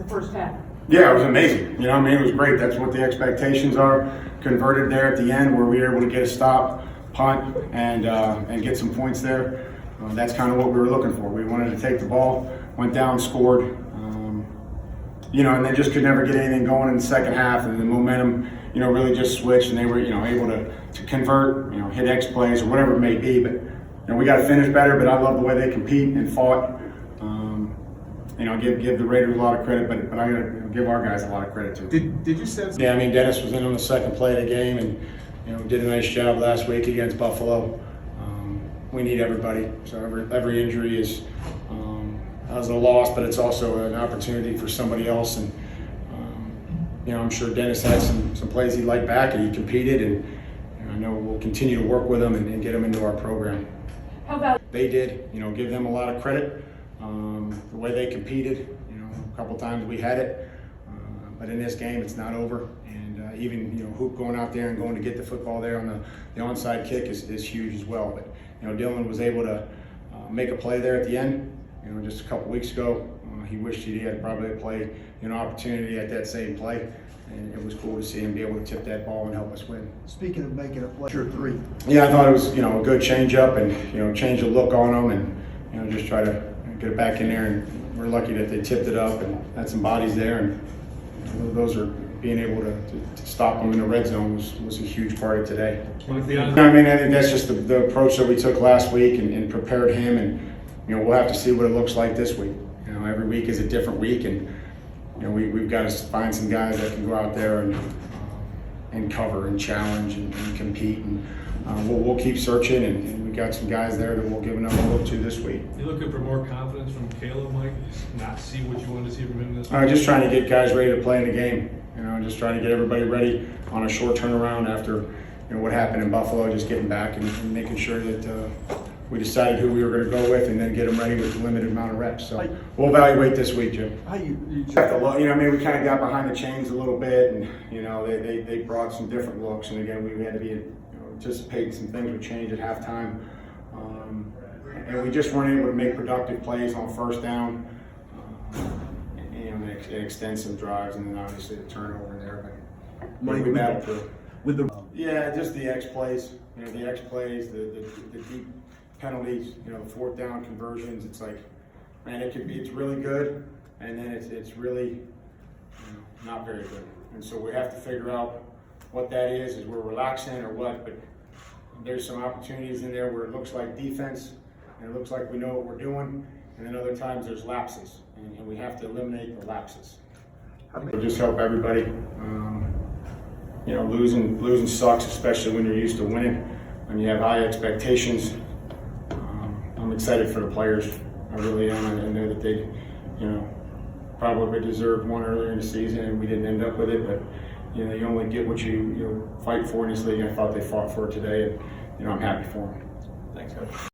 first half? Yeah, it was amazing. You know, I mean, it was great. That's what the expectations are. Converted there at the end, where we were able to get a stop, punt, and get some points there. That's kind of what we were looking for. We wanted to take the ball, went down, scored. You know, and then just could never get anything going in the second half, and the momentum, you know, really just switched, and they were, you know, able to convert, you know, hit X plays or whatever it may be. But you know, we got to finish better. But I love the way they compete and fought. You know, give the Raiders a lot of credit, but I got to give our guys a lot of credit too. Did you sense? Yeah, I mean, Dennis was in on the second play of the game, and you know, did a nice job last week against Buffalo. We need everybody, so every injury is a loss, but it's also an opportunity for somebody else. And you know, I'm sure Dennis had some plays he liked back, and he competed, and you know, I know we'll continue to work with him and get him into our program. How about They did, you know, give them a lot of credit. The way they competed, you know, a couple times we had it, but in this game it's not over. And even, you know, Hoop going out there and going to get the football there on the onside kick is huge as well. But you know, Dylan was able to make a play there at the end. You know, just a couple weeks ago, he wished he had probably played an opportunity at that same play, and it was cool to see him be able to tip that ball and help us win. Speaking of making a play, sure three. Yeah, I thought it was, you know, a good change up, and you know, change the look on them, and you know, just try to get it back in there. And we're lucky that they tipped it up and had some bodies there, and you know, those are being able to stop them in the red zone was a huge part of today. I mean, I think that's just the approach that we took last week and prepared him, and you know, we'll have to see what it looks like this week. You know, every week is a different week, and you know, we've got to find some guys that can go out there and cover and challenge and compete, and we'll keep searching, and we got some guys there that we'll give another look to this week. You looking for more confidence from Caleb, Mike? Just not see what you wanted to see from him this week? Just trying to get guys ready to play in the game. You know, just trying to get everybody ready on a short turnaround after, you know, what happened in Buffalo. Just getting back and making sure that we decided who we were going to go with, and then get them ready with a limited amount of reps. So we'll evaluate this week, Jim. How you Have to look, you know, I mean, we kind of got behind the chains a little bit, and you know, they brought some different looks, and again, we had to be, you know, anticipating some things would change at halftime, and we just weren't able to make productive plays on first down, you know, and extend some drives, and then obviously the turnover there. But we battled through. with the Yeah, just the X plays, you know, the X plays, the deep penalties, you know, the fourth down conversions. It's like, man, it's really good, and then it's really, you know, not very good. And so we have to figure out what that is we're relaxing or what, but there's some opportunities in there where it looks like defense, and it looks like we know what we're doing, and then other times there's lapses, and we have to eliminate the lapses. It'll just help everybody. You know, losing sucks, especially when you're used to winning, when you have high expectations. I'm excited for the players. I really am. I know that they, you know, probably deserved one earlier in the season, and we didn't end up with it. But you know, you only get what you fight for in this league. I thought they fought for it today, and you know, I'm happy for them. Thanks, guys.